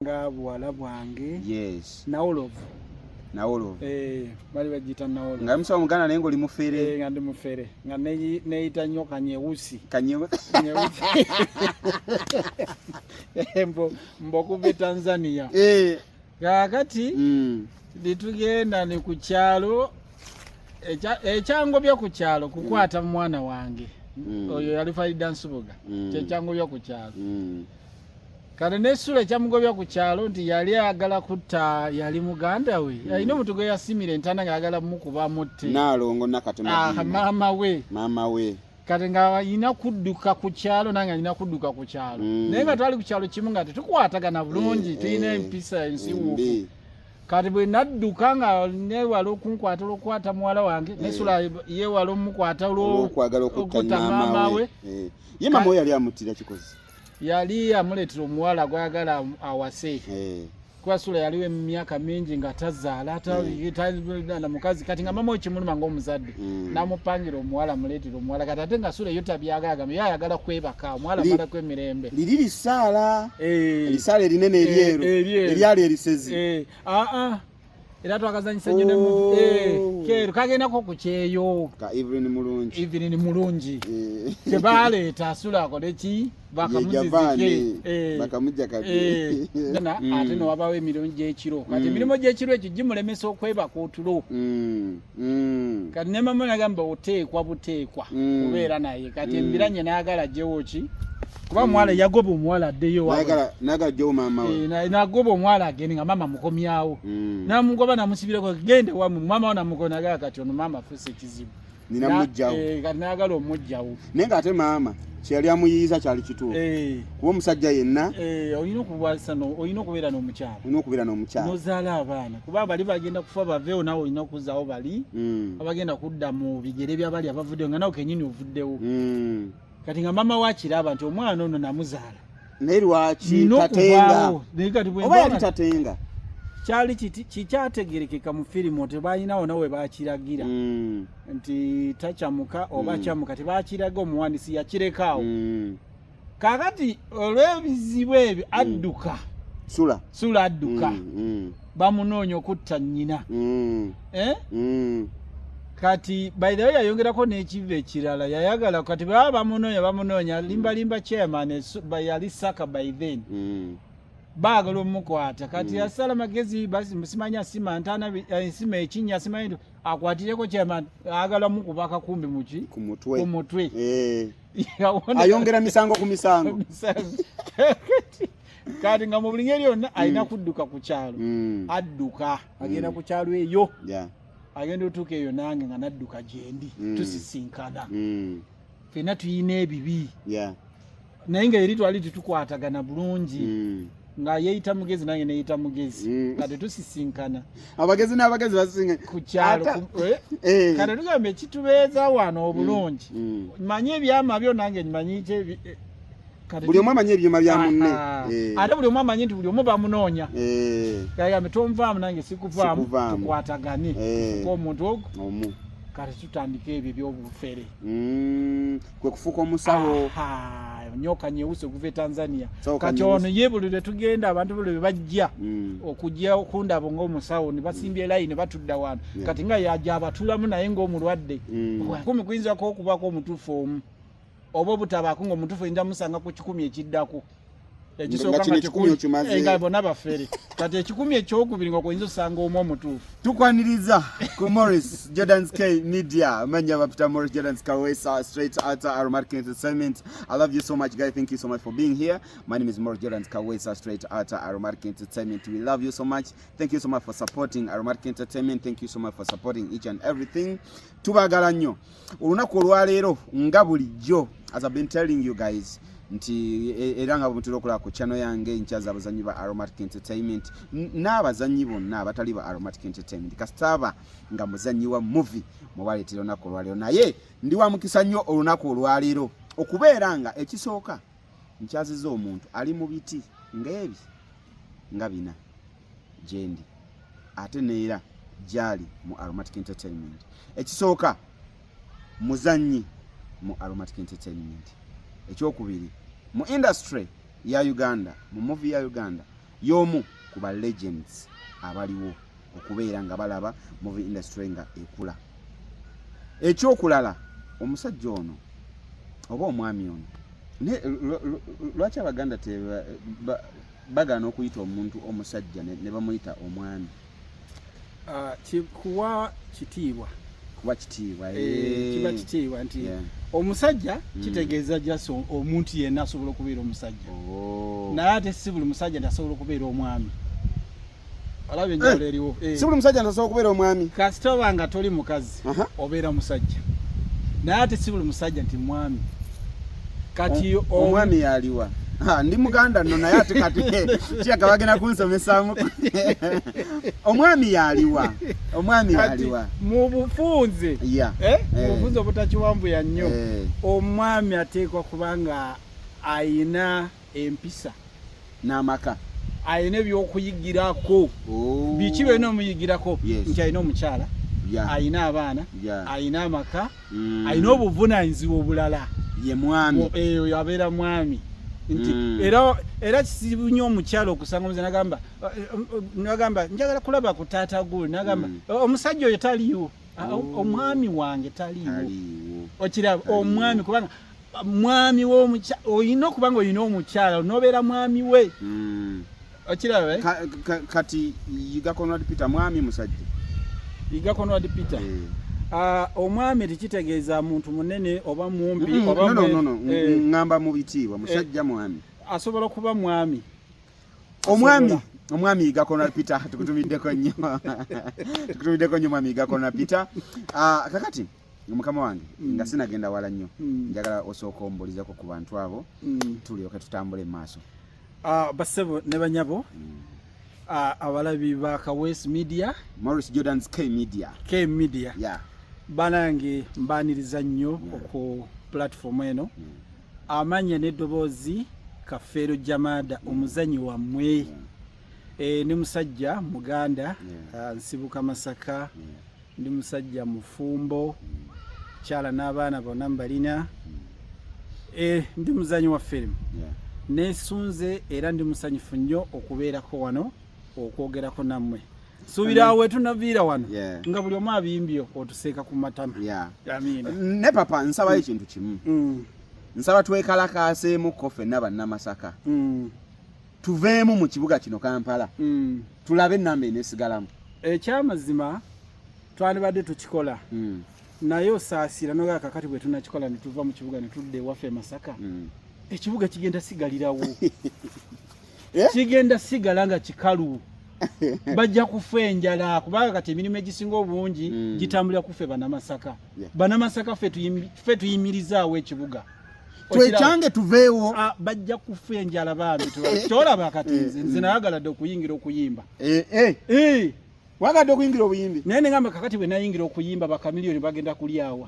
nga bwala bwange. Yes. Nawolovu. Bali bagita nawolovu. Nga msa mugana naye ngoli mufere. Nga ndi mufere. Nga neita nnyo kanyeusi. Mbokuve Tanzania. Kakati litugenda ni ku kyalo ekyangobya ku kyalo kukwata mwana wange. Oyo yali Faida Nsubuga. Kyangobya ku kyalo. Kale nesula kyamugobya ku kyalo nti yali agala kutta yali muganda we. Alina omutugo yasimira entana ng'agala mukuba mutte. Nalongo nakatema. Mama we. Kati nga ina kudduka ku kyalo nange alina kudduka ku kyalo. Naye nga twali ku kyalo kimu nga tetukwatagana bulungi tulina empisa ensiwuufu. Kati bwe nadduka nga newala okunkwata olwokwata muwala wange nesula yewala omukwata olwokwagala okutta mama we. Ye mama we yali amutira kikozi. Yali amuletera omuwala gwagala awase. Kwasula yaliwe emyaka mingi nga tazaala na mukazi kati nga mama ekimuluma ng'omuzadde namupangira omuwala muletera omuwala kati ate nga sula yo tabyagala yayagala kwebaka omuwala mala kwemirembe liri lisaala lisaala erinene eryeru eryali erisezi era twakazanyisa nnyo keero kagendako ku kyeyo ka Evelyn mulungi kyebaleeta asula akole ki bakamuzja kati ate newabawo emirimu gy'ekiro kati emirimu gy'ekiro ekyo gimulemesa okwebaka otulo kati ne mama nagamba oteekwa buteekwa kubeera naye kati embiranye n'agala gyewo ki kuba muwala yagoba omuwala addeyo nagala gyewo mama we nagoba omuwala agende nga mama mukomyawo namugoba namusibireko gende wamu mama namukonagaa kati ono mama afuse ekizibu kati nagala omugjawo naye nga ate maama kyeyali amuyiyiza kyali kituufu kuba omusajja yenna olina okubeera n'omukyala nozaala abaana kuba bali bagenda kufa baveewo nawe olina okuzaawo bali abagenda kudda mu bigere byabali abavuddewo nga nawe kenyini ovuddewo kati nga mama wakiraba nti omwana ono namuzaala naye lwaki tatenga oba yali tatenga kyali kikyategerekeka mu firimu tebalinawo nawe bakiragira nti takyamuka oba kyamuka tebakiraga omuwandiisi yakirekaawo kakati olw'ebizibu ebyo adduka sula adduka bamunoonya okutta nnyina kati by the way yayongerako n'ekiva ekirala yayagala kati baba bamunoonya limbalimba chairman yali Saka by then baagala omukwata kati yasala magezi basi musimanya sima ntana sima ekinya simanyi akwatireko chairman agala mukuba kakumbi muki ku mutwe ayongera misango ku misango kati nga mu buli ngeri yonna alina kudduka ku kyalo adduka agenda ku kyalo eyo agenda otuuka eyo nange nga nadduka gyendi tusisinkana fena tuyina ebibi naye nga eri twali tetukwatagana bulungi nga yeeyita mugezi nange neyita mugezi nga tetusisinkana abagezi n'abagezi basinga ku kyalo kati tugambe ekitubeeza wano obulungi manye ebyama byo nange nmanyi buli omu amanyi ebyuma bya munne ate buli omu amanyi nti buli omu bamunoonya kagambe tonvaamu nange sikuvaamu tukwatagane kuko omuntu omu kati tutandika ebyo ebyobufere kwe kufuuka omusawo nyoka nyeusi okuva e Tanzania kati ono ye buli lwe tugenda abantu buli lwe bajja okujja okundaba ng'omusawo ne basimbye layini batudda wano kati nga yajja abatulamu naye ng'omulwadde kumi kuyinzako okubako omutuufu omu oba obutabaako ng'omutuufu oyinza musanga ku 10 ekiddako ekisooka nga bonna bafere kati 10 ekyokubiri nga oyinza osanga omu omutuufu tukwaniriza ku Morris Jordan's K Media manya bapita Morris Jordan's Kawesa straight out Aromatic Entertainment. I love you so much guys, thank you so much for being here. My name is Morris Jordan's Kawesa straight out Aromatic Entertainment. We love you so much, thank you so much for supporting Aromatic Entertainment, thank you so much for supporting each and everything. Tubagala nnyo olunaku olwaleero nga bulijjo, as I've been telling you guys nti era nga bw'mutera okulaba ku channel yange nkyaza abazannyi ba Aromatic Entertainment n'abazannyi bonna abatali ba Aromatic Entertainment kasitaba nga muzannyi wa movie mubaleetera olunaku olwaleero naye ndi wa mukisa nnyo olunaku olwaleero okubeera nga ekisooka nkyaziza omuntu ali mu biti ng'ebi nga bina gyendi ate neera gyali mu Aromatic Entertainment. Ekisooka muzannyi mu Aromatic Entertainment. Ekyokubiri mu industry ya Uganda, mu movie ya Uganda, y'omu ku ba legends abaliwo okubeera nga balaba movie industry nga ekula. Ekyokulala omusajja ono oba omwami ono lwaki Abaganda bagana okuyita omuntu omusajja ne bamuyita omwami? Kuwa kitiibwa kiba kitiibwa nti omusajja kitegeeza jaso omuntu yenna asobola okubeera omusajja naye ate si buli musajja tasobola okubeera omwami. Alabe enjawulo eriwo. Si buli musajja tasobola okubeera omwami. Kasita oba nga toli mukazi obeera musajja naye ate si buli musajja nti mwami. Kati omwami yaliwa ndi Muganda nno naye ate kati kiyaka bagenda kunsomesaamu. Omwami yaliwa mu bufunze mu bufunze obutakiwambuya nnyo omwami ateekwa kubanga ayina empisa n'amaka, ayina ebyokuyigirako. Biki byonna omuyigirako nti ayina omukyala, ayina abaana, ayina amaka, ayina obuvunaanyizibwa obulala. Ye mwami eyo yabeera mwami. Nti era kisibu nnyo omukyala okusanga omuze nagamba njagala kulaba ku taata gwe, nagamba omusajja oyo taliiwo, omwami wange taliiwo. Okiraba omwami kubanga mwami w'omukyala oyina okubanga oyina omukyala onobeera mwami we. Okiraba kati yiga Conrad Peter mwami musajja yiga Conrad Peter. Omwami tekitegeeza muntu munene oba mumpi oba ngamba mu bitiibwa musajja mwami asobola okuba mwami. Omwami yiga Conrad Peter tukutumiddeko nnyo mwami yiga Conrad Peter. Kakati mukama wange nga sinagenda wala nnyo njagala osooka ombolizako ku bantu abo tulyoke tutambule mu maaso. Bassebo ne banyabo abalabi ba Kawees Media, Morris Jordan's K Media banange mbaniriza nnyo ku platform eno. Amanya n'eddoboozi Kafeero Jamada omuzanyi wammwe ne musajja Muganda nsibuka Masaka, ndi musajja mufumbo kyala n'abaana bonna mbalina, ndi muzanyi wa film nesunze era ndi musanyufu nnyo okubeerako wano okwogerako nammwe. Suubira we tunaviira wano nga buli omu abimbyo otuseeka ku matama. Ne papa nsaba ekintu kimu, nsaba twekalakaaseemu ffenna bannamasaka tuveemu mu kibuga kino Kampala tulabe ennamba eneesigalamu. Ekyamazima twandibadde tukikola naye osaasira nogaa kakati bwe tunakikola ne tuva mu kibuga ne tudda ewaffe Masaka ekibuga kigenda sigalirawo kigenda sigala nga kikalu. Bajja kufa enjala kubanga kati emirimu egisinga obungi gitambulira kufe Bannamasaka. Bannamasaka ffe tuyimirizaawo ekibuga twecyange tuveewo. Bajja kufa enjala bambi tolaba kati nze nayagaladde okuyingira okuyimba. Wagadde okuyingira obuyimbi naye negamba kakati bwe nayingira okuyimba bakamiliyoni bagenda kulyawa.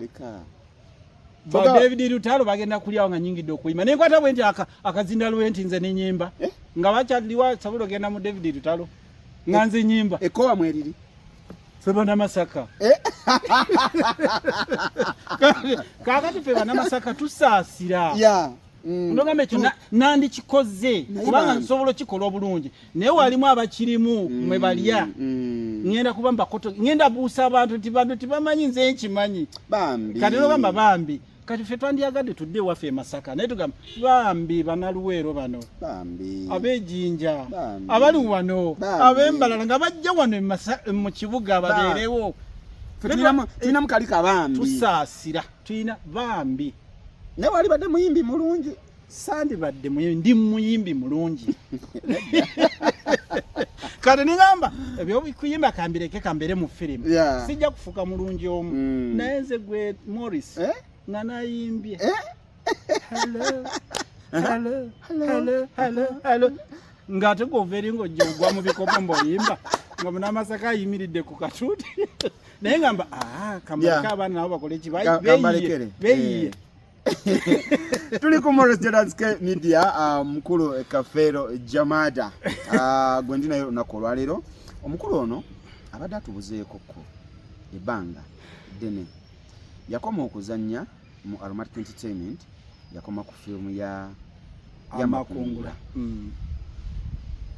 David Lutalo bagenda kulyawo nga nyingidde okuyimba nenkwata bwe nti akazinda lwenti nze nenyimba nga bakyaliwa sabulo genda mu David Lutalo nga nze nyimba ekowa mweriri ffe Bannamasaka. Kakati ffe Bannamasaka tusaasira ndogambe ekyo nandikikoze kubanga nsobola okikola obulungi naye walimu abakirimu mwe balya ngenda kuba mbakoto ngenda buusa abantu nti bantu tibamanyi nze nkimanyi kati nogamba bambi kati ffe twandiyagadde tudde ewaffe Masaka naye tugamba bambi Bannaluweero bano ab'Ejjinja abali wano ab'Embalala nga bajja wano mu kibuga babeerewo. Tulina mukalika bambi tusaasira tulina bambi. Naye wali badde muyimbi mulungi. Sandibadde muyimbi ndi muyimbi mulungi. Kati ningamba ebyokuyimba kambireke kambere mu firimu sijja kufuka mulungi omu naye nze gwe Morris nga nayimbye hello ngate goveri ngojja ogwa mu bikopo mboyimba nga Bannamasaka ayimiridde ku katuuti naye ngamba kamaleka abaana nabo bakole ekibeyiye. Tuli ku Morris Jordan's Media mukulu Kafeero Jamada gwe ndi naye olunaku olwaleero. Omukulu ono abadde atubuzeekoko ebbanga ddene yakoma okuzannya mu Aromatic Entertainment yakoma ku firimu ya Makungula.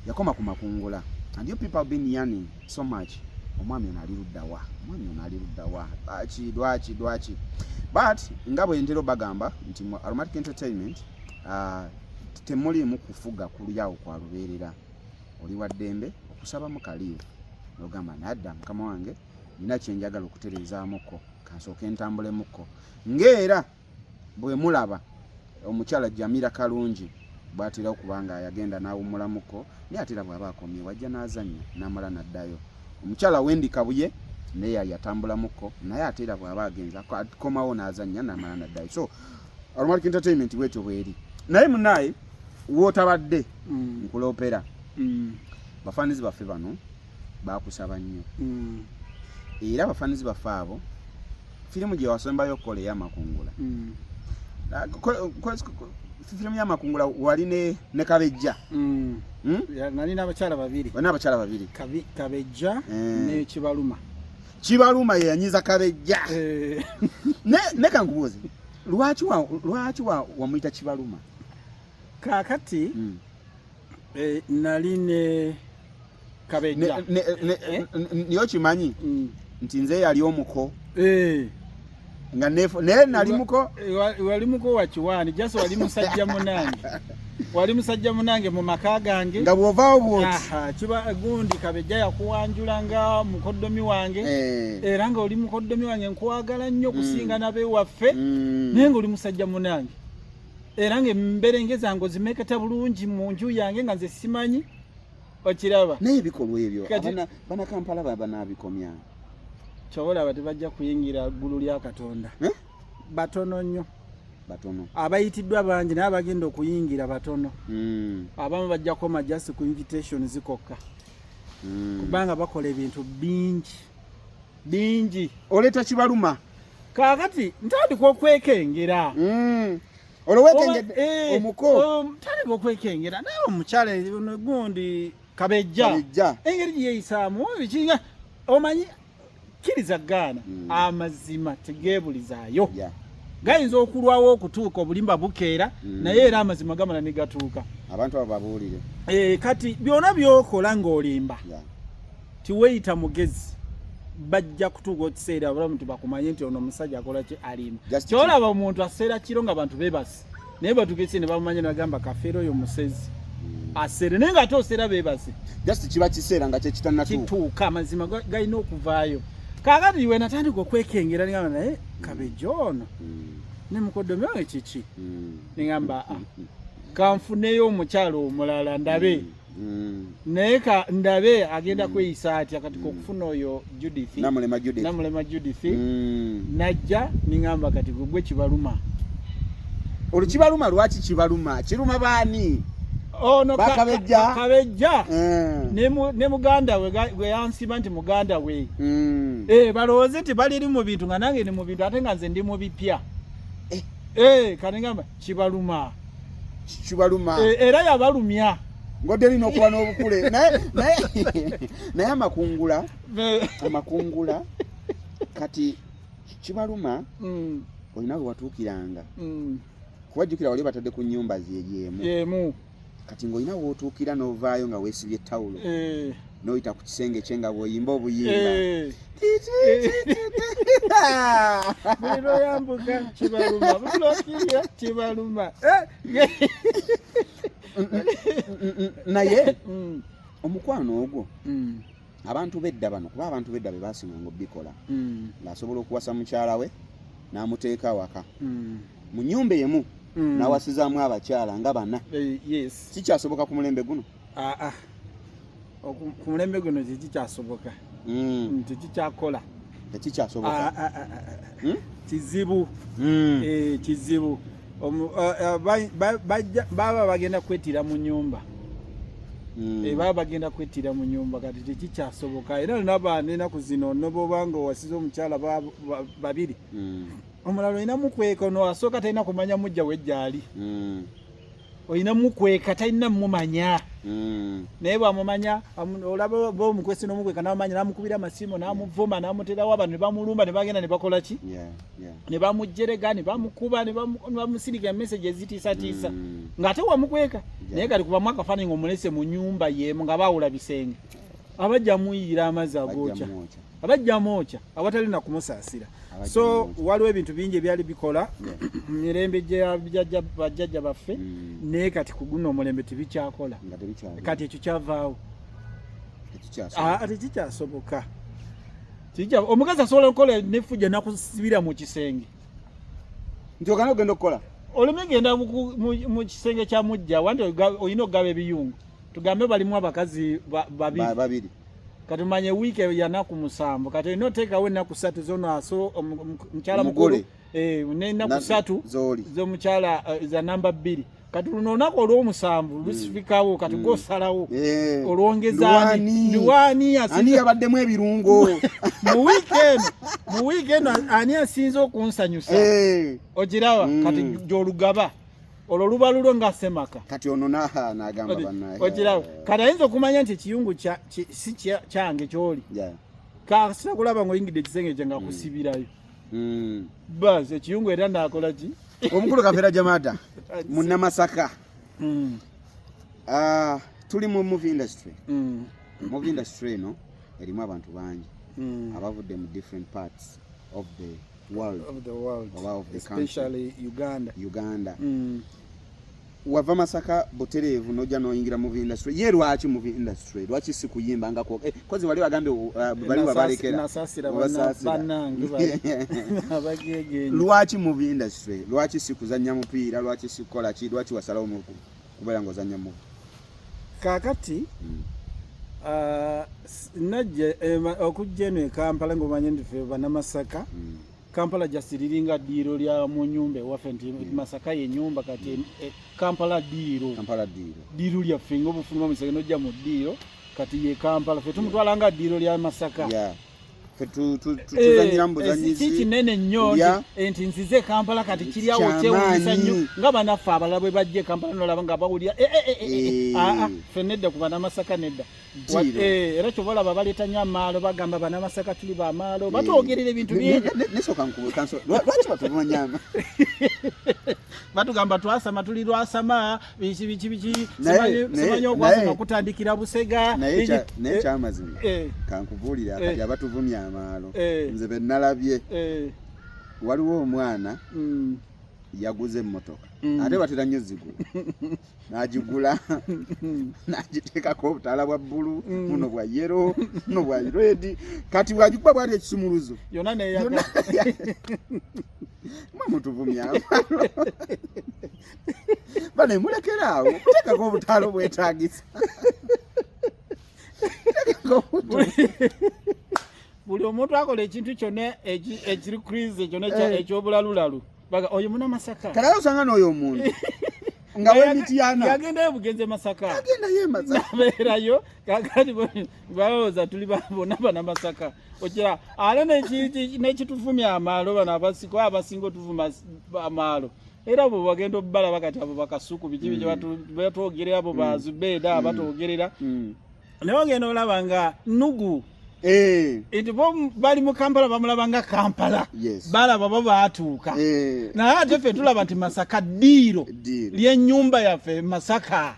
yakoma ku makungula. And you people have been yearning so much. Omwami ono ali ludda wa. Lwaki. But ngabo entero bagamba nti mu Aromatic Entertainment temuli mu kufuga kulyawo kwa lubeerera. Oli wa ddembe okusaba mu kaliyo. Ogamba nadda mukama wange nina kyenjagala okuterezaamuko kansooke ntambulemuko. Ng'era bwe mulaba omukyala Jamila Kalungi bw'atera okubanga yagenda n'awummulamuko naye atera bw'aba akomye wajja n'azannya n'amala n'addayo. Omukyala Wendi Kabuye naye yatambulamuko naye atera bw'aba agenza akomawo n'azannya n'amala n'addayo. So Aromatic Entertainment bwetyo bweri. Naye munaye w'otabadde nkuloopera bafaanizi baffe bano baakusaba nnyo. Era abafaanizi baffe abo firimu gye wasembayo okukola ey'amakungula. Firimu y'amakungula wali ne Kabejja. Nali n'abakyala babiri. Kabejja ne Kibaluma. Kibaluma ye yanyiza Kabejja. Ne kankubuuze lwaki wamuyita Kibaluma? Kaakati nali ne Kabejja. Niyo kimanyi nti nze yali omuko. Nga nali muko. Wali muko wa Kiwani, jaso wali musajja munange. Wali musajja munange mu maka gange. Nga bw'ovaawo bw'oti. Kiba gundi Kabejja yakuwanjula nga mukoddomi wange. Era nga oli mukoddomi wange nkwagala nnyo kusinga nabe waffe. Naye nga oli musajja munange. Era nga emberengeza ngo zimeketa bulungi mu nju yange nga nze simanyi. Okiraba. Naye bikolwa ebyo bana Kampala banabikomya. Kyobola bati bajja kuyingira ggulu lya Katonda. Batono nnyo. Abayitiddwa bangi naye abagenda okuyingira batono. Abamu bajja koma just ku invitation zikokka. Kubanga bakola ebintu bingi. Oleeta Kibaluma. Kaakati ntandika okwekengera. Olowekengedde omuko. Ntandika okwekengera naye omukyala gundi Kabejja. Engeri gye yeeyisaamu bikinga omanyi kiriza gaana amazima tegeebulizaayo. Gayinza okulwawo okutuuka obulimba bukeera naye era amazima gamala ne gatuuka. Abantu abo babuulire. Kati byonna by'okola ng'olimba tiweeyita mugezi bajja kutuuka ekiseera abalamu nti bakumanye nti ono omusajja akola ki alimba. Kyolaba omuntu aseera kiro nga bantu beebase naye batuukise ne bamumanye nagamba kafeero oyo musezi asere naye nga ate oseera beebase. Just kiba kiseera nga kye kitannatuuka. Kituuka amazima galina okuvaayo. Kaakati iwe natandika okwekengera ngamba naye Kabejja ono ne mukoddomi wange kiki ngamba kanfuneyo omukyala omulala ndabe naye ndabe agenda kweyisa atya kati okufuna oyo Judith Namulema Judith najja ngamba kati gwe Kibaluma. Olukibaluma lwaki Kibaluma? Kiruma baani? Ono Kabejja ne muganda we gwe yansiba nti muganda we. Balowooze nti bali mu bintu nga nange ni mu bintu ate nga nze ndi mu bipya. Kati ngamba Kibaluma. Era yabalumya. Ngodde lino okuba n'obukule. Naye amakungula kati Kibaluma olina we watuukiranga. Kuwajjukira wali batadde ku nnyumba yemu. Kati ng'olina w'otuukira n'ovaayo nga weesibye ettawulo n'oyita ku kisenge kye nga bw'oyimba obuyimba. Buli lw'oyambuka Kibaluma. Naye omukwano ogwo abantu bedda bano kuba abantu bedda be baasimanga obbikola ng'asobola okuwasa mukyala we n'amuteeka waka mu nnyumba emu n'awasizaamu abakyala nga bana. Kikyasoboka ku mulembe guno? Ku mulembe guno tekikyasoboka. Tekikyakola. Tekikyasoboka. Kizibu. Kizibu. Baba bagenda kwetira mu nnyumba. Baba bagenda kwetira mu nnyumba kati tekikyasoboka. Era n'abaana ennaku zino n'obanga owasiza omukyala babiri. Omulala olina mukweka ono asooka talina kumanya mujja wejjaali. oyina mukweka talina mumanya naye bwamumanya olaba bomukwesi n'omukweka n'amanya n'amukubira amasimu n'amuvuma n'amuterawo abantu ne bamulumba ne bagenda ne bakola ki ne bamujjerega ne bamukuba ne bamusirika message ezitiisatiisa ng'ate wamukweka naye kati kubamu akafaananyi ng'omulese mu nnyumba yeemu nga baawula bisenge abajja muyira amazzi agooca abajja mwokya awatali na kumusaasira. So waliwo ebintu bingi ebyali bikola mu mirembe bajjajja baffe naye kati ku guno omulembe tebikyakola kati ekyo kyavaawo tekikyasoboka. Omukazi asobola okukola nefujja nakusibira mu kisenge nti ogana ogenda okukola oleme genda mu kisenge kya mujja wanti oyina okugaba ebiyungu tugambe balimu abakazi babiri kati manye wiki ya naku 7 kati no take away naku 3 zono aso mchala mukuru ne naku 3 zo mchala za namba 2 kati luno nako olwo 7 lusifikawo kati go salawo olwongeza ndiwani ani yabaddemu ebirungo mu weekend ani asinzo kunsanyusa ogirawa kati jolugaba olwo lubalulo nga semaka kati ono n'agamba bannaye ogirawo kati ayinza okumanya nti ekiyungu si kyange kyoli kasita kulaba ng'oyingidde ekisenge kye nga kusibirayo basi ekiyungu era ndaakola ki omukulu Kafeera Jamada munnamasaka tuli mu movie industry eno erimu abantu bangi abavudde mu different parts of the world of the especially country. Uganda. Wava Masaka buterevu noja noyingira movie industry ye lwaki movie industry lwaki sikuyimba ngako kozi wali wagambe bali wabalekera nasasira banange abagege lwaki movie industry lwaki sikuzanya mupiira lwaki sikola ki lwaki wasalawo mu kubera ngozanya mu kakati najje okujjeno Kampala ngomanye ndife bana Masaka Kampala jasiriringa diro lya mu nyumba waffe nti Masaka ye nyumba kati Kampala diro lya fingo obufuluma musege nojja mu diro kati ye Kampala fe tumutwalanga diro lya Masaka tuzanyira mbuzanyizi kiki nene nnyo enti nzize Kampala kati kiriawo kyewunyisa nnyo nga banafe abalabwe bajje Kampala nolaba nga bawulira fe nedda ku bana Masaka nedda era kyobola babaleeta nnyo amaalo bagamba bana Masaka tuli bamaalo batwogerera ebintu bingi nesoka nkubukanso lwaki batuvuma nyama batugamba twasama tuli lwasama biki simanyi okwasama kutandikira Busega naye kyamazima kankubuulira akati abatuvumya amaalo nze bennalabye waliwo omwana yaguze emmotoka ate batera nnyo zigula n'agigula n'agiteekako obutaala bwa bbulu muno bwa yero muno bwa red kati bwagikuba bwati ekisumuluzo yonna neyaga mutuvumya amaalo bane mulekeraawo kuteekako obutaala obwetaagisa buli omuntu akola ekintu kyonna ekiri krize kyonna ekyobulalulalu baga oyo muna Masaka kalayo osanga n'oyo omuntu nga w'emityana yagendayo bugenze Masaka yagendayo Masaka nabeerayo kakati balowooza tuli bonna bana Masaka okira ate n'ekituvumya amaalo bano abasinga otuvuma amaalo era abo bagenda obbala bakati abo bakasuku biki batwogerera abo bazubeeda abatwogerera naye ogenda olaba nga Nugu enti bo bali mu Kampala bamulabanga Kampala balaba bo baatuuka naye ate ffe tulaba nti Masaka ddiiro ly'ennyumba yaffe Masaka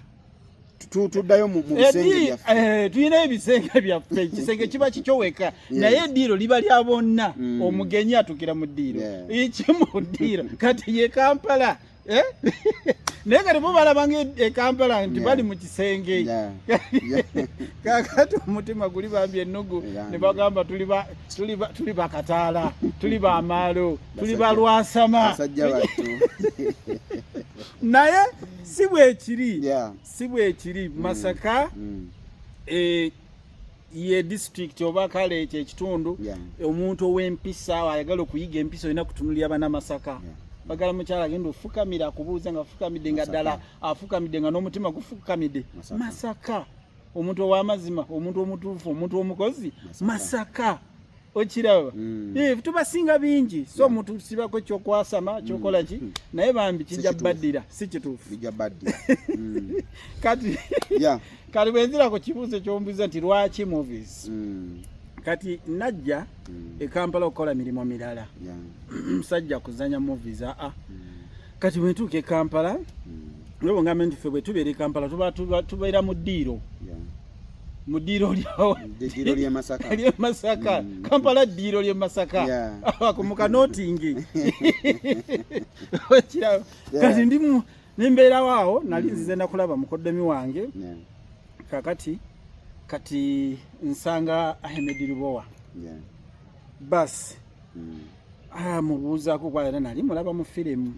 tuddayo mu bisenge byaffe tulina ebisenge byaffe ekisenge kiba kikyoweka naye eddiiro liba lya bonna omugenyi atukira mu ddiiro ekimu ddiiro kati ye Kampala naye kati bo balabanga Kampala nti bali mu kisenge kakati omutima guli bambi Enugu ne bagamba tuli bakataala tuli bamaalo tuli balwasama naye si bwekiri Masaka ye district oba kale ekyo ekitundu omuntu ow'empisa ayagala okuyiga empisa olina kutunulira bana Masaka bagala mukyala agenda ofukamira akubuuza nga afukamidde nga ddala afukamidde nga n'omutima gufukamidde Masaka omuntu ow'amazima omuntu omutuufu omuntu omukozi Masaka okiraba tubasinga bingi so omuntu sibako kyokwasama kyokola ki naye bambi kijja baddira si kituufu kijja baddira kati kati bwenzira ku kibuuzo kyombuuza nti lwaki movies kati najja e Kampala okukola mirimu mirala musajja kuzanya movies kati bwentuuka e Kampala lwo ngambe nti ffe bwe tubeera e Kampala tubeera mu ddiiro mu ddiiro lyawo ddiiro ly'e Masaka ly'e Masaka Kampala ddiiro ly'e Masaka akumuka nootingi kati ndimu nimbeerawo awo nali nzize nakulaba mukoddomi wange kati nsanga Ahmed Lubowa basi mubuuzaako kwayana nali mulaba mu firimu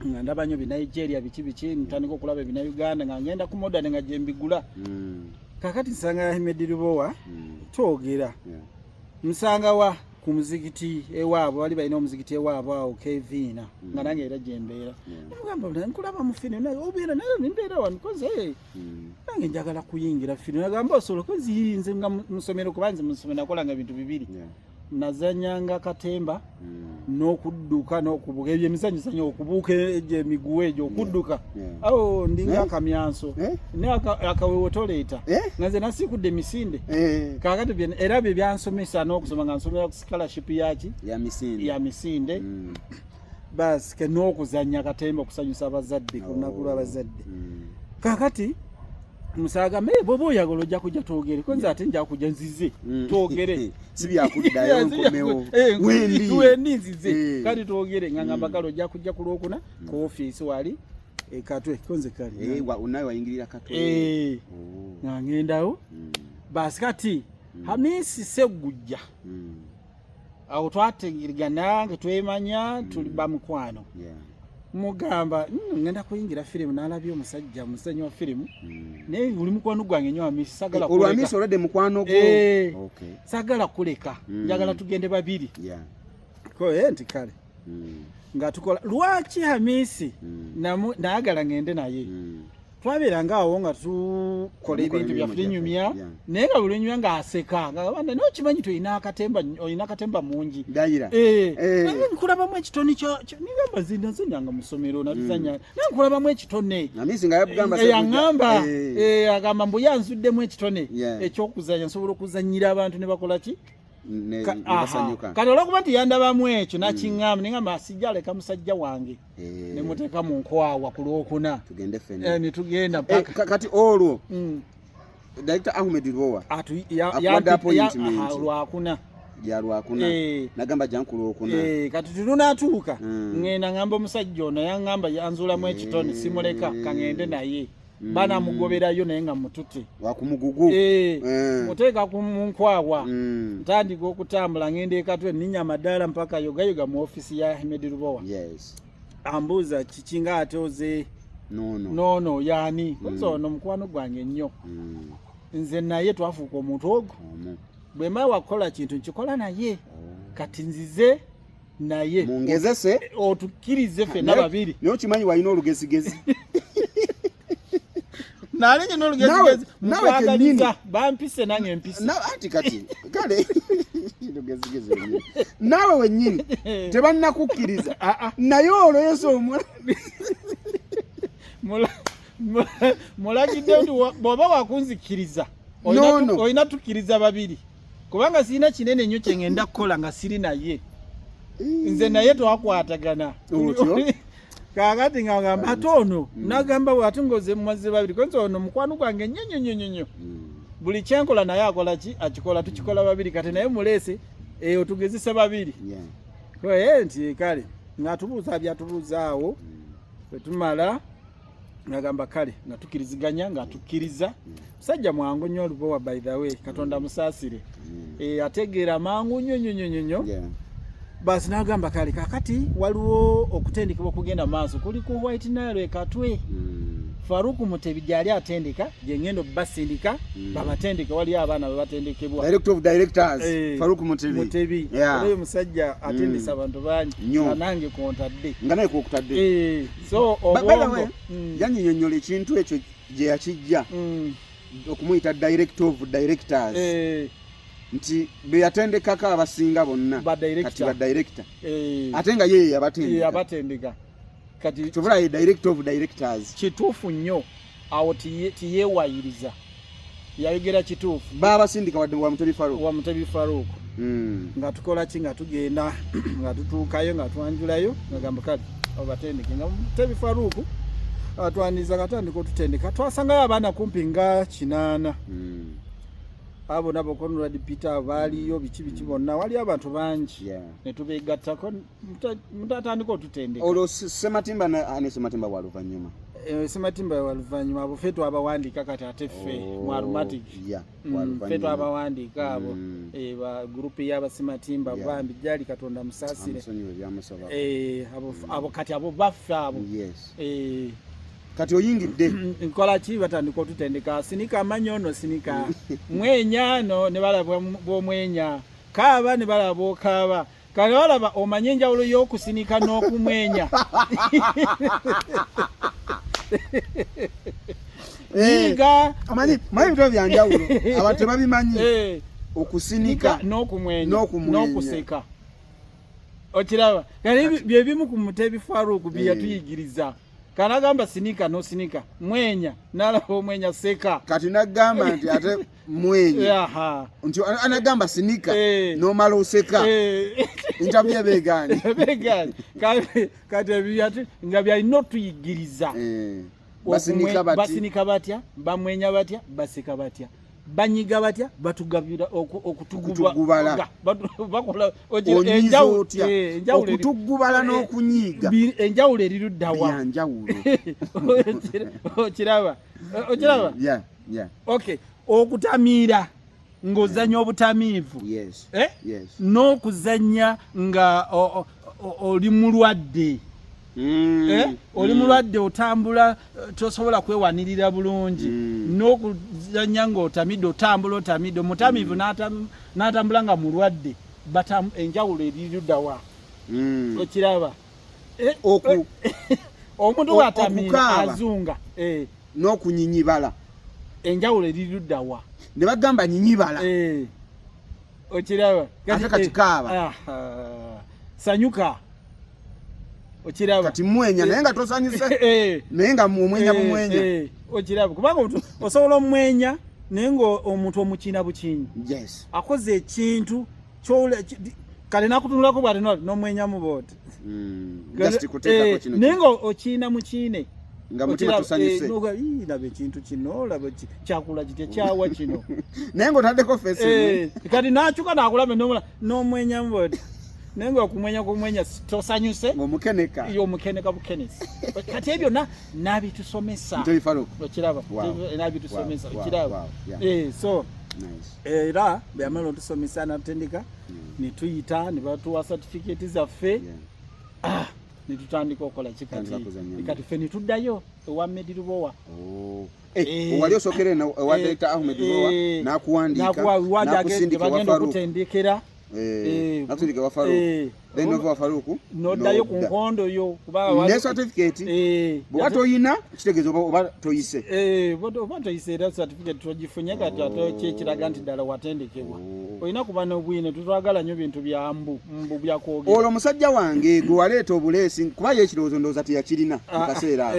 nga ndaba nnyo Nigeria biki ntandika okulaba ebina Uganda nga ngenda ku modern nga gyembigula kakati nsanga Ahmed Lubowa twogera nsanga wa ku muzikiti ewaabwe wali balina omuzikiti ewaabwe awo Kevina nga nange era gyembeera nagamba nkulaba mu firimu naye obeera naye nimbeera wano koze nange njagala kuyingira firimu nagamba osobola koziyinze nga musomero kuba nze musomero nakolanga bintu bibiri nazanyanga katemba n'okudduka n'okubuuka ebyo emizanyizanyo okubuuka emiguwa egyo okudduka awo ndinga akamyanso naye akawewotoleeta nga nze nasikudde emisinde kakati era bye byansomesa n'okusoma nga nsomera ku scholarship yaki ya misinde basi ke n'okuzanya katemba okusanyusa abazadde ku lunaku lw'abazadde kakati musaga bwoba oyagala ojja kujja twogere ko nze ate nja kujja nzize twogere si byakuddayo nkomewo wendi nzize kati twogere nga ngamba kale ojja kujja ku Lwokuna ku ofiisi wali Katwe ko nze kali unawe wayingirira Katwe nga ngendawo basi kati Hamisi Segujja awo twategeragana nga twemanya tuli bamukwano mugamba ngenda kuyingira firimu nalabye omusajja musenyi wa firimu naye buli mukwano gwange nnyo Hamisi sagala kuleka Hamisi olwadde mukwano gwo sagala kuleka njagala tugende babiri ko nti kale nga tukola lwaki Hamisi naagala ngende naye twabeeranga awo nga tukola ebintu bya firinyumya naye nga buli nyumya ng'aseka ngagamba n'okimanyi olina akatemba mungi nkulabamu ekitone nigamba zinazanyanga mu ssomero nabizanya naye nkulabamu ekitone yaŋŋamba agamba mbu yanzuddemu ekitone ekyokuzanya nsobola okuzanyira abantu ne bakola ki kati olwokuba nti yandabamu ekyo nakiŋŋamba nengamba sijja leka musajja wange ne muteeka mu nkwawa ku Lwokuna ne tugenda kati olwo Director Ahmed Lubowa Lwakuna ya Lwakuna nagamba jja ku Lwokuna kati tunatuuka ngenda ngamba omusajja ono yaŋŋamba yanzulamu ekitone simuleka kangende naye bana mugoberayo naye nga mutute wakumugugu muteeka ku nkwawa ntandika okutambula ngende e Katwe ninya madala mpaka yogayoga mu ofisi ya Ahmed Lubowa ambuuza kikinga ate oze nono yani nzo ono mukwano gwange nnyo nze naye twafuuka omuntu ogwo bwe mba wakola kintu nkikola naye kati nzize naye mungezese otukkirize ffenna babiri naye okimanyi walina olugezigezi nalenye n'olugezigezi mukwagaliza bampise nange mpise ati kati kale lugezigezi nawe wennyini tebannakukkiriza naye olweso omwana mulagidde nti bw'oba wakunzikiriza olina tukkiriza babiri kubanga sirina kinene nnyo kye ngenda kukola nga siri naye nze naye twakwatagana kakati nga ngamba ate ono nagamba bw'ate ngoze mumaze babiri konse ono mukwano gwange nnyo buli kyenkola naye akola ki akikola tukikola babiri kati naye muleese otugezesa babiri nti kale nga tubuuza byatubuuzaawo bwetumala nagamba kale nga tukkiriziganya nga tukkiriza musajja mwangu nnyo Lubowa by the way Katonda musaasire ategeera mangu nnyo basi nagamba kale kakati waliwo okutendekebwa okugenda maaso kuli ku White Nile Katwe Faruku Mutebi gyali atendeka gye ngendo basindika babatendeka wali abaana babatendekebwa Director of Directors Faruku Mutebi oyo musajja atendesa abantu bangi nange kontadde nga naye kokutadde so obongo yanyinyonnyola ekintu ekyo gye yakijja okumuyita Director of Directors nti be yatendekako abasinga bonna kati ba director ate nga yeye abatendeka kati kyobula ye director of directors kituufu nnyo awo tiyeewayiriza yayogera kituufu baba sindika wa Mutebi Faruku nga tukola ki nga tugenda nga tutuukayo nga twanjulayo nga gamba kati abatendeke nga Mutebi Faruku atwandiza katandika otutendeka twasangayo abaana kumpi nga 8 abo nabo Conrad Peter baaliyo biki bonna wali abantu bangi ne tubeegattako mutatandika otutendeka olwo Sematimba ne Sematimba wa Luvannyuma Sematimba wa Luvannyuma abo fetu abawandiika kati ate ffe mu Aromatic fetu abawandiika abo ba group y'aba Sematimba bambi jali Katonda musaasire abo kati abo baffe abo kati oyingidde nkola ki batandika otutendeka sinika amanyono sinika mwenya no ne balaba bwomwenya kaaba ne balaba okaaba kale balaba omanye enjawulo y'okusinika n'okumwenya Yiga amanyi bito byanjawulo abantu babimanyi okusinika n'okuseka okiraba kale bye bimu ku Mutebi Faruku bye yatuyigiriza kana gamba sinika no sinika mwenya nala omwenya seka kati nagamba nti ate mwenya nti anagamba sinika no malo seka interview begani kati byati nga bya not yigiriza basinika batya bamwenya batya baseka batya banyiga batya batugabira okutugubala bakola okutugubala n'okunyiga enjawulo eriruddawa enjawulo okiraba okay okutamiira ng'ozanya obutamiivu n'okuzanya nga oli mulwadde oli mulwadde otambula tosobola kwewanirira bulungi n'okuzanya ng'otamidde otambula mutamiivu n'atambula nga mulwadde enjawulo eriruddawa okiraba omuntu bw'atamiira azunga n'okunyinyibala enjawulo eriruddawa ne bagamba nyinyibala okiraba ate kati kaaba sanyuka okiraba kati mwenya naye nga tosanyuse naye nga mumwenya bumwenya okiraba kubanga omuntu osobola omwenya naye nga omuntu omukiina bukinyi akoze ekintu kale nakutunulako bwate n'omwenyamu boote naye nga okiina mukiine nga mutima tusanyuse laba ekintu kino laba kyakula kite kyawa kino naye nga otaddeko fesi kati nakyuka nakulaba n'omwenyamu boote naye nga kumwenya tosanyuse omukeneka bukenesi kati ebyo nabitusomesa okiraba nabitusomesa okiraba so era beyamala otusomesa natutendeka netuyita ne batuwa certificate zaffe netutandika okola kikati ffe netuddayo ewa Medi Lubowa wali osokere ewa Director Ahmed Lubowa nakuwandika bagenda okutendekera nakusindika wa Faruku then nova Faruku noddayo ku nkondo yo kubanga ne certificate bwa toyina kitegezo oba toyise oba toyise era certificate togifunye kati atekiraga nti ddala watendekebwa olina kuba n'obwine tutwagala nnyo bintu bya mbu byakwogera olwo omusajja wange gwe waleeta obuleesi kuba ye ekirowoozo ndowooza teyakirina mu kaseera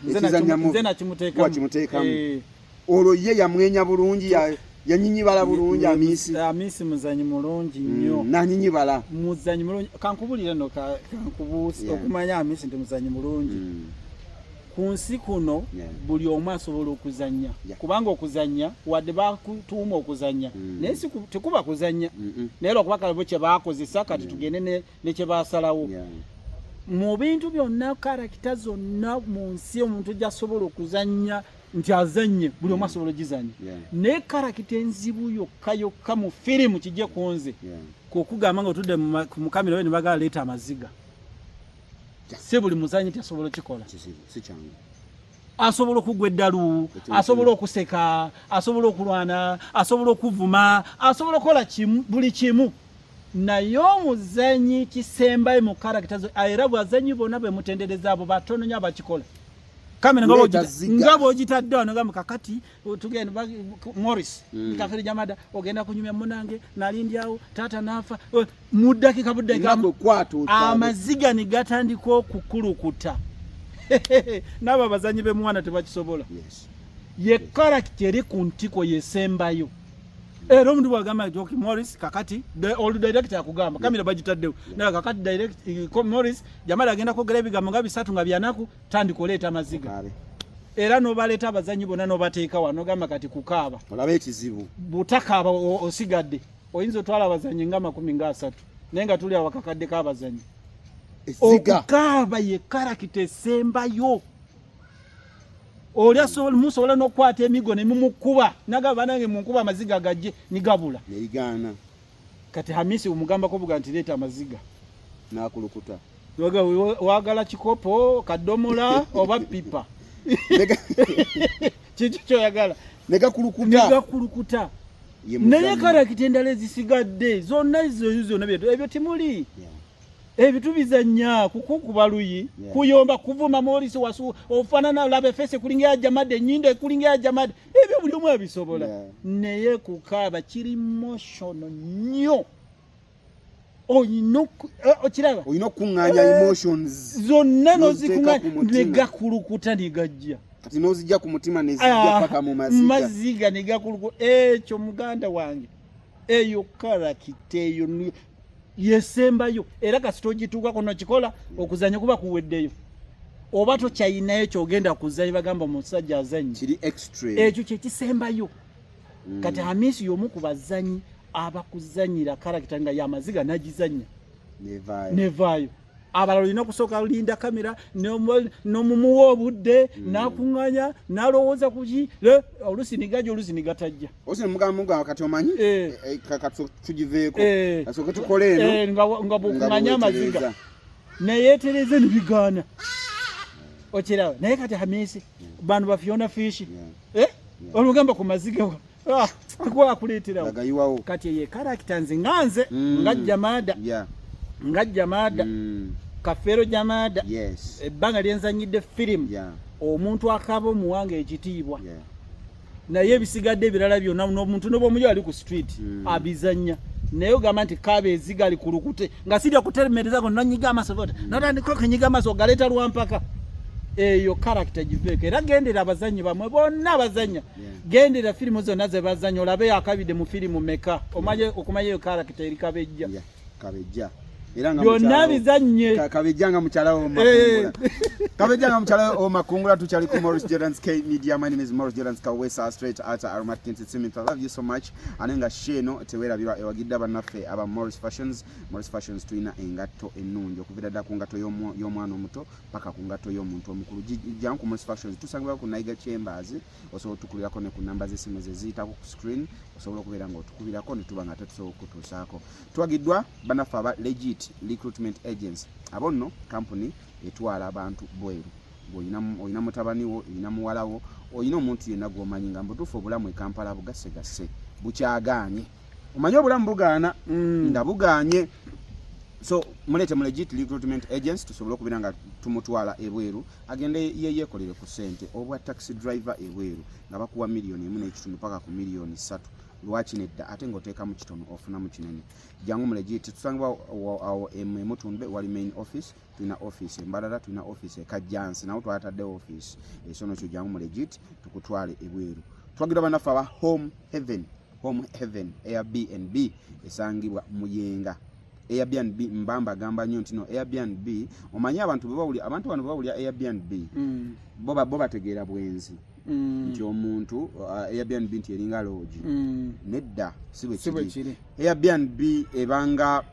nze nakimuteekamu olwo ye yamwenya bulungi yanyinyibala bulungi amisi muzanyi mulungi nnyo nanyinyibala muzanyi mulungi kankubulira no kankubuusi okumanya amisi nti muzanyi mulungi ku nsi kuno buli omu asobola okuzanya kubanga okuzanya wadde bakutuuma okuzanya naye tekuba kuzanya naye lwakuba kalabo kye baakozesa kati tugende ne kye baasalawo mu bintu byonna karakita zonna mu nsi omuntu gy'asobola okuzanya nti azanye buli omu asobola ogizanya naye karakita enzibu yokka mu firimu kijje ku nze kwokugamba nga otudde mu kamera we ne bagala leeta amaziga si buli muzanyi tasobola okikola asobola okugwa eddalu asobola okuseka asobola okulwana asobola okuvuma asobola okukola buli kimu naye omuzanyi kisembayo mu karakita zo era bwazanyi bonna bwe mutendereza abo batono nnyo abakikola kamera ngabo ojitadde wano gamba kakati tugenda Morris kafere jamada ogenda kunyumya munange nalindyawo tata nafa muddakika buddakika amaziga ni gatandika okukulukuta nabo abazanyi be mwana tebakisobola ye character eri ku ntiko yesembayo era omuntu bwagamba nti Morris kakati old director akugamba kamera bagitaddewo naye kakati direct Morris jamala agenda kwogera ebigambo nga bisatu nga byanaku tandikoleeta amaziga era n'obaleeta abazanyi bonna n'obateeka wano gamba kati kukaaba olaba ekizibu butakaaba osigadde oyinza otwala abazanyi nga 30 naye nga tuli awakakadde k'abazanyi okukaaba ye character esembayo olya musobola n'okukwata emigo ne mumukuba nagamba nange munkuba amaziga gajje nigabula nerigana kati Hamisi umugamba buga nti leeta amaziga nakulukuta wagala kikopo kadomola oba pipa chicho yagala negakulukuta naye kala kitendale zisigadde zonna izo nabyo ebyo timuli ebitu bizanya kukubaluyi kuyomba kuvuma Morris wasu ofanana labe face kulinga jamade nyinde kulinga jamade ebyo buli omwe abisobola naye kukaba kiri emotion nnyo oyino kunganya emotions zonna nozikunganya negakulukuta nigajja kati nozijja ku mutima nezijja paka mu maziga negakulukuta ekyo muganda wange eyo character eyo yesembayo era kasitogituuka kono kikola okuzanya kuba kuweddeyo oba tokyayinayo kyogenda kuzanya bagamba omusajja azanyi kiri extreme ekyo kyekisembayo kati Hamisi y'omu ku bazanyi abakuzanyira character nga yamaziga nagizanya nevaayo abalala olina kusooka linda kamera n'omumuwa obudde n'akunganya n'alowooza kuki olusi nigaja olusi nigatajja mugamba kati omanyi tugiveeko asooke tukole eno nga bwokunganya amaziga neyeetereze nibigaana okirawa naye kati Hamisi bantu ba Fiona Fish olugamba ku maziga akuleeterawo kati ye character nze nganze nga Jamada Kafero Jamada ebbanga lyenzanyidde film omuntu akaba omuwanga ekitiibwa naye ebisigadde ebirala byonna n'omuntu n'omuyo ali ku street abizanya naye ogamba nti kaba eziga ali kulukute nga sirya kuteremereza ko nanyiga amasovota natandika okenyiga amaso galeeta lwampaka eyo character giveeko era gendera abazanyi bamwe bonna abazanya gendera firimu zonna ze bazanya olabe akabide mu firimu meka okumanya eyo character eri kabejja era nga byonna bizanye kabejjanga mukyalawo makungula kabejjanga mukyalawo makungula tukyali ku Morris Jordan's K Media. My name is Morris Jordan's Kawesa straight out of Aromat Entertainment. I love you so much anenga sheno tewerabirwa ewagidda bannaffe aba Morris Fashions tuina engatto ennungi okuvira dda ku ngatto y'omwana omuto paka ku ngatto y'omuntu omukulu jangu ku Morris Fashions tusangibwa ku Naiga Chambers osobola tukulirako ne ku namba z'essimu zeziyitako ku screen osobola okubeera nga otukubirako ne tuba nga tetusobola okutuusaako tuwagiddwa bannaffe aba Legit Recruitment Agency abo nno company etwala abantu bweru oyina mutabani wo oyina muwala wo oyina omuntu yenna gw'omanyi nga mbutuufu obulamu e Kampala bugasegase bukyagaanye omanyi obulamu bugaana nga bugaanye so mulete mu Legit Recruitment Agency tusobola okubeera nga tumutwala ebweru agende yeyeekolere ku ssente obwa taxi driver ebweru nga bakuwa $1.5 paka ku $3 lwaki nedda ate ng'oteeka mu kitono ofuna mu kinene jangu mu Legit tusangibwa awo Mutunde wali main office tulina office Mbarara tulina office Kajjansi nawo twatadde office esono kyo jangu mu Legit tukutwale ebweru twagira bannaffe aba Home Heaven Airbnb esangibwa Muyenga Airbnb mbamba gamba nnyo nti no Airbnb omanyi abantu bano bawulya Airbnb bo bategeera bwenzi nti omuntu Airbnb nti eringa lodge nedda sibe kiri Airbnb ebanga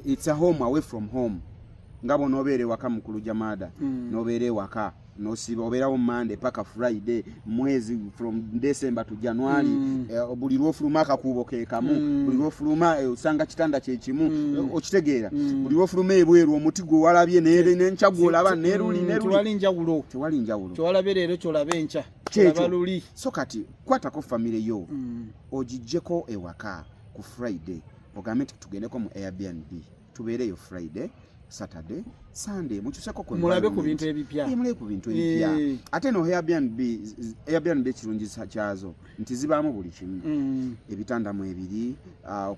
it's a home away from home ngabo nobeere waka mukulu Jamada nobeere waka nosiba obeerawo Monday paka Friday mwezi from December to January buli lwofuluma akakubo kekamu buli lwofuluma usanga kitanda kyekimu okitegeera buli lwofuluma ebweru omuti gwe walabye n'enchagu olaba neruli tewali njawulo kyolabe leero kyolabe encha kyolabaluli so kati kwatako family yo ogijjeko ewaka ku Friday ogambe nti tugendeko mu Airbnb tubeereyo Friday Saturday, Sunday muchuseko ku mulabe ku bintu ebipya. Mulabe ku bintu ebipya. Ate no Airbnb kirungi kyazo nti zibaamu buli kimu. Ebitanda mu ebiri,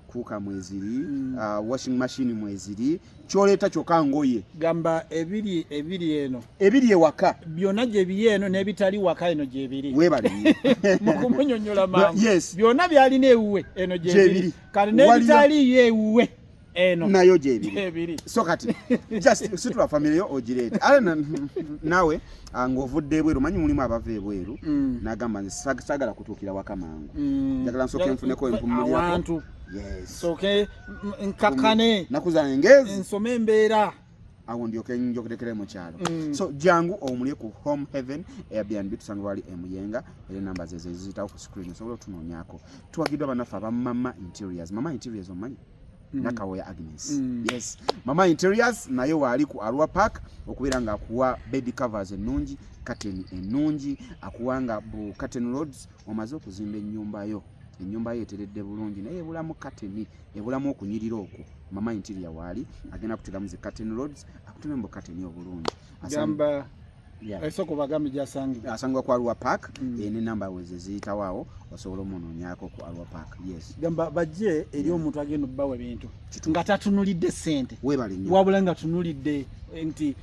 kuuka mu eziri, washing machine mu eziri, kyoleta kyokka ngoye. Gamba ebiri eno. Ebiri ewaka. Byonna gye biri eno n'ebitali waka eno gye biri. Weebali. Mukumunyonyola mangu. Yes. Byonna byalina ewuwe eno gye biri. Kale n'ebitali ewuwe. Eno nayo jebiri so kati just situla family yo ogirete ale nawe ngovudde bweru manyi mulimu abava ebweru nagamba sagala kutukira wakamangu njagala nsoke nfuneko empumuli yako yes soke nkakane nakuzana ngezi nsome embeera awo ndyoke njokedekere mu kyalo so jangu omulye ku Home Heaven Airbnb tusangwali emuyenga ele namba zeze zitawo ku screen so tunonyako tuwagidwa banafa aba Mama Interiors omanyi Nakawoya Agnes. Yes. Mama Interiors nayo wali ku Arua Park okubira nga akuwa bed covers ennungi, curtain ennungi, akuwanga bu curtain rods omaze okuzimba ennyumba yo. Ennyumba ye eteredde bulungi naye ebulamu curtain, ebulamu okunyirira okwo. Mama Interior wali agenda kutiramu curtain rods, akutuma mbo curtain obulungi. Gamba esoko bagambi asangwa ku Arua Park ne namba weze ziyitawawo osobola omunonyako ku Arua Park. Yes. Gamba bajje eri omuntu agenda obbawa ebintu nga tatunulidde sente wabula nga tunulidde nti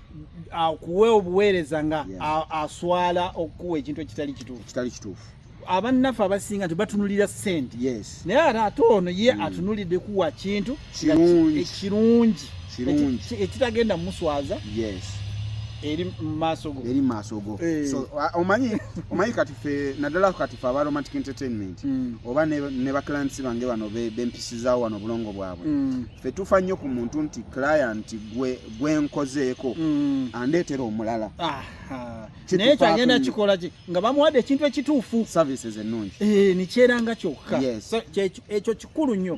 akuwe obuweereza nga aswala okuwa ekintu ekitali kituufu. Abannafe abasinga tebatunulira sente. Yes. Naye ate ono ye atunulidde kuwa kintu ekirungi ekitagenda muswaza. Yes. Eri masogo. So omanyi katife nadala katifa aba Romantic Entertainment oba ne ba clients bange bano bempisizawo wano bulongo bwabwe fe tufa nnyo ku muntu nti client gwe nkozeeko andetera omulala naye kyagenda kikola ki nga bamuwadde ekintu ekituufu services ennungi nikyeranga kyokka so ekyo kikulu nnyo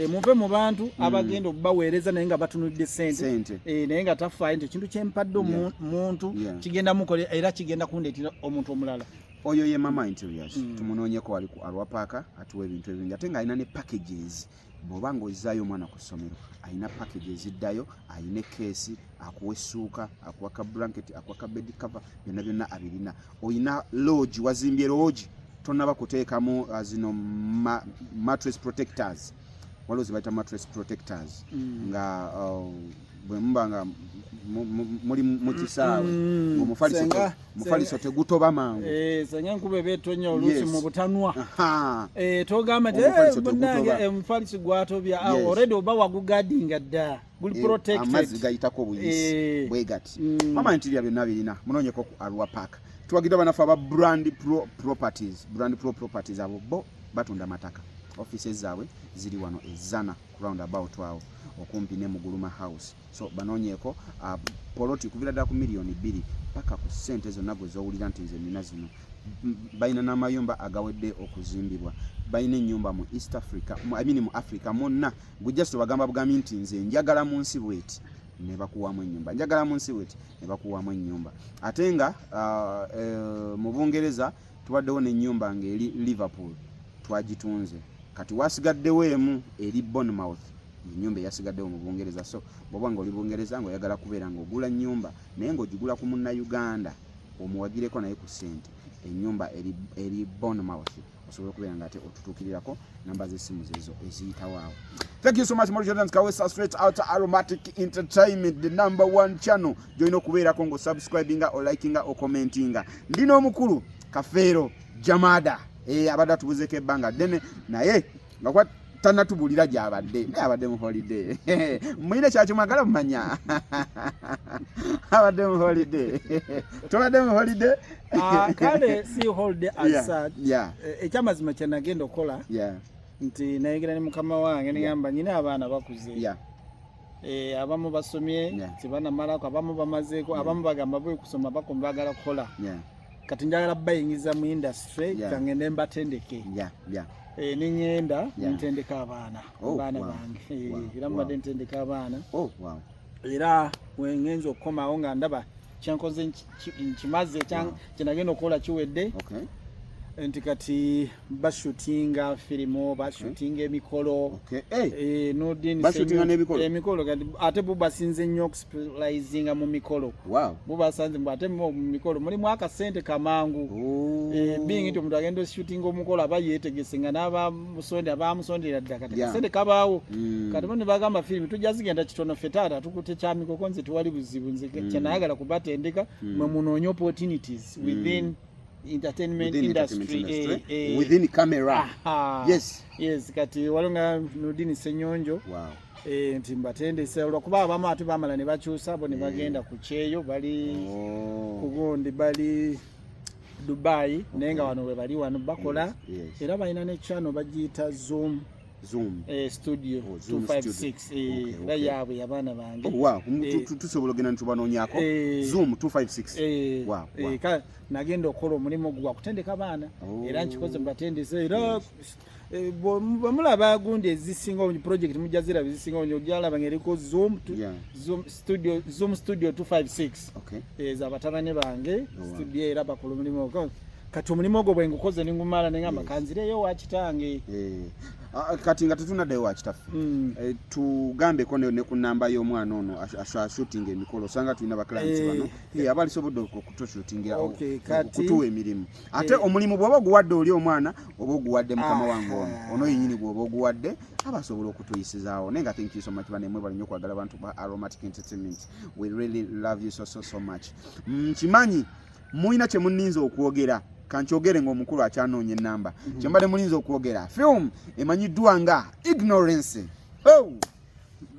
muve mu bantu abagenda okubaweereza naye nga batunulidde sente naye nga tafaayo nti ekintu kyempadde muntu kigenda mukole era kigenda kundeetera omuntu omulala. Oyo ye Mama Interiors tumunoonyeko wali ku Arua Park atuwa ebintu ebingi ate nga alina ne packages bw'oba ng'ozaayo omwana ku ssomero alina packages iddayo alina keesi akuwa essuuka akuwa ka blanket akuwa ka bed cover byonna abirina. Oyina lodge wazimbye lodge tonnaba kuteekamu zino mattress protectors waliwo zibayita mattress protectors nga bwe muba nga muri mukisaawe omufaliso tegutoba mangu senga nkube betonya olusi mu butanwa togamba nti omufaliso gwatobya already oba wagugadinga dda guli protected amazi gayitako buyisi bwegati. Mama Interior byonna birina munonyeko ku Arua Park tuwagidwa banafa aba Brand Pro Properties abo bo batunda mataka offices zaabwe ziri wano ezana roundabout awo okumpi ne Muguluma House. So banonyeko poloti kubira da ku milioni 2 paka ku sente zonna gwe zowulira nti nze nina zino. Bayina n'amayumba agawedde okuzimbibwa. Bayina ennyumba mu East Africa mu Africa monna gujjaso bagamba bugambi nti nze njagala mu nsi bweti ne bakuwamu ennyumba njagala mu nsi bweti ne bakuwamu ennyumba. Ate nga mu Bungereza tuwaddewo n'ennyumba ng'eri Liverpool twagitunze kati wasigaddewo emu eri Bournemouth nyumba yasigaddewo mu Bungereza. So bw'oba nga oli Bungereza ng'oyagala kubeera ng'ogula nnyumba naye ng'ogigula ku munnauganda omuwagireko naye ku ssente ennyumba eri Bournemouth osobola okubeera nga ate otutuukirirako namba z'essimu zezo eziyitawaawo. Thank you so much Maurice Jordan Kawesa straight out Aromatic Entertainment, the #1 channel join okubeerako ng'osubscribinga olikinga okomentinga. Ndina omukulu Kafeero Jamada abadde atubuzeeko ebbanga ddene naye nga tanatubulira gy'abadde naye abadde mu holiday muyina kyakimwagala mumanya abadde mu holiday tobadde mu holiday kale si holiday as such ekyamazima kye nagenda okukola nti nayegera ne mukama wange negamba nyina abaana bakuze abamu basomye tebanamalako abamu bamazeeko abamu bagamba bwe kusoma bakomba bagala kukola kati njagala bayingiza mu industry kange ne mbatendeke ninyenda ntendeka abaana bange era mbadde ntendeka abaana era wengenza okukomawo nga ndaba kyankoze nkimaze kyenagenda okukola kiwedde nti kati bashootinga firimu bashootinga emikolo Nudin bashootinga n'emikolo emikolo kati ate bo basinze nnyo okuspecializinga mu mikolo bo basanze ate mu mikolo mulimu akasente kamangu being nti omuntu agenda shootinga omukolo aba yeetegese nga abamusondera ddala kati akasente kabaawo kati bo ne bagamba firimu tujja zigenda kitono fetaata tukute kyamikoko nze tewali buzibu nze kyenayagala kubatendeka mwe munoonya opportunities within entertainment industry within camera. Yes kati walonga Nudin Senyonjo nti mbatendese olwokuba abamu ate bamala ne bakyusa bo ne bagenda ku kyeyo bali kugondi bali Dubai nenga wano we bali wano bakola era balina ne channel bagiyita Zoom studio 256 bayabwe yabana bange tusobola gena ntubanoonyako Zoom 256 ka nagenda okola omulimu gwa kutendeka baana era nkikoze mbatendese era bamulaba gundi ezisinga mu project mujazira bizinga ojala bangeriko Zoom studio 256 za batabane bange studio era bakola omulimu kati omulimu ogwo bwe ngukoze ningumala nengamba kanzireyo wakitange kati nga tetunaddeyo wakitaffe tugambe ko ne ku namba y'omwana ono shooting emikolo sanga tulina baklansi bano abali sobodde okutoshootingira kutuwa emirimu ate omulimu bw'oba oguwadde oli omwana oba oguwadde mukama wange ono yennyini bw'oba oguwadde abasobola okutuyisizaawo naye nga thank you so much banemwe bali nnyo okwagala abantu ba Aromatic Entertainment. We really love you so much. Nkimanyi mulina kye munninza okwogera kankyogere ng'omukulu akyanoonya ennamba kyembadde mulinza okwogera film emanyiddwa nga Ignorance.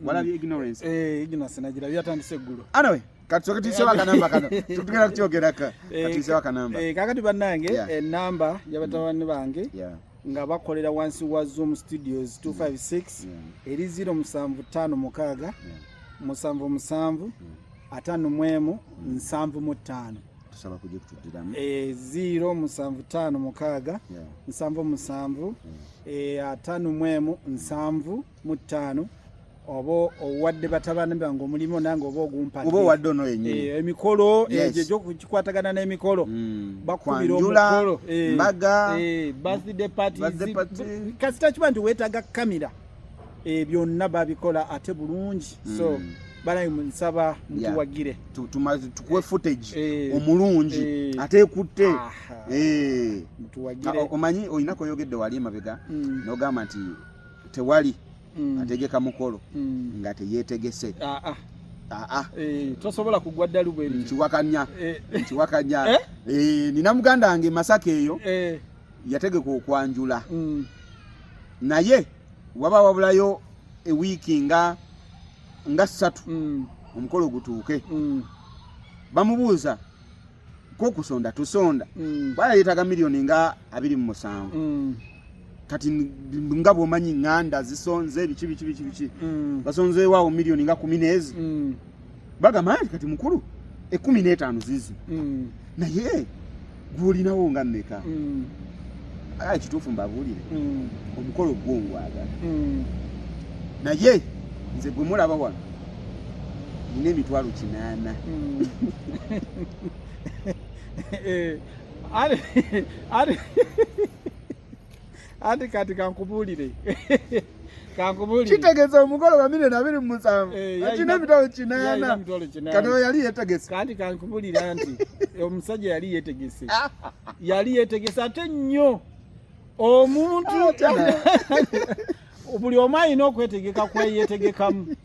Walabye Ignorance? Ignorance nagira byatandise eggulu. Anyway, kati soke tuyiseewo akanamba kano tutugenda kukyogerako katuyiseewo akanamba kakati bannange ennamba y'abatabani bange nga bakolera wansi wa Zoom Studios 256 eri 0756 77 55 75 tusaba kujja kutudiramu 0756 77 55 obo owadde batabana bange omulimu nange oba ogumpate oba wadde ono yennyini emikolo egyo kukikwatagana n'emikolo bakubira omukolo mbaga birthday parties kasita kiba nti weetaaga kamera byonna babikola ate bulungi so balayi nsaba mutuwagire tukuwe footage omulungi ate ekutte mutuwagire omanyi oyina koyogedde wali emabega n'ogamba nti tewali ategeka mukolo nga teyeetegese tosobola kugwa ddalu bwe nkiwakanya nina muganda wange Masaka eyo yategeka okwanjula naye waba wabulayo ewiiki nga 3 omukolo gutuuke bamubuuza kokusonda tusonda bwala yeetaga miliyoni nga 27 kati nga bwomanyi nganda zisonze biki basonze waawo miliyoni nga 10 bagamba kati mukulu 15 zizi naye gwolinawo nga mmeka kituufu mbabuulire omukolo gwongwaga naye nze gwe mulaba wano nina emitwalo 8 ate kati kankubuulire kitegeeza omukolo wa 27 akina emitwalo 8 kati yali yeetegese kandi kankubuulira nti omusajja yali yeetegese ate nnyo omuntu buli omu alina okwetegeka kweyeetegekamu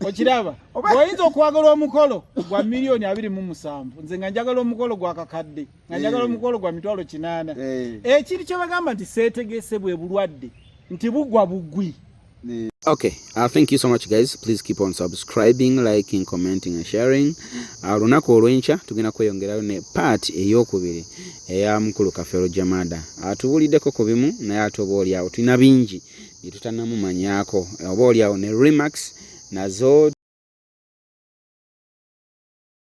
okiraba bw'oyinza okwagala omukolo gwa miliyoni 27 nze nga njagala omukolo gwa kakadde nga njagala omukolo gwa mitwalo 8 ekiri kye bagamba nti seetegese bwe bulwadde nti bugwa bugwi. Okay, thank you so much guys. Please keep on subscribing, liking, commenting and sharing. Lunaku olw'enkya tugenda kweyongerayo ne part ey'okubiri eya mukulu Kafeero Jamada. Atubuuliddeko ku bimu naye ate oba olyawo tulina bingi bye tutannamumanyaako oba olyawo ne Remax nazo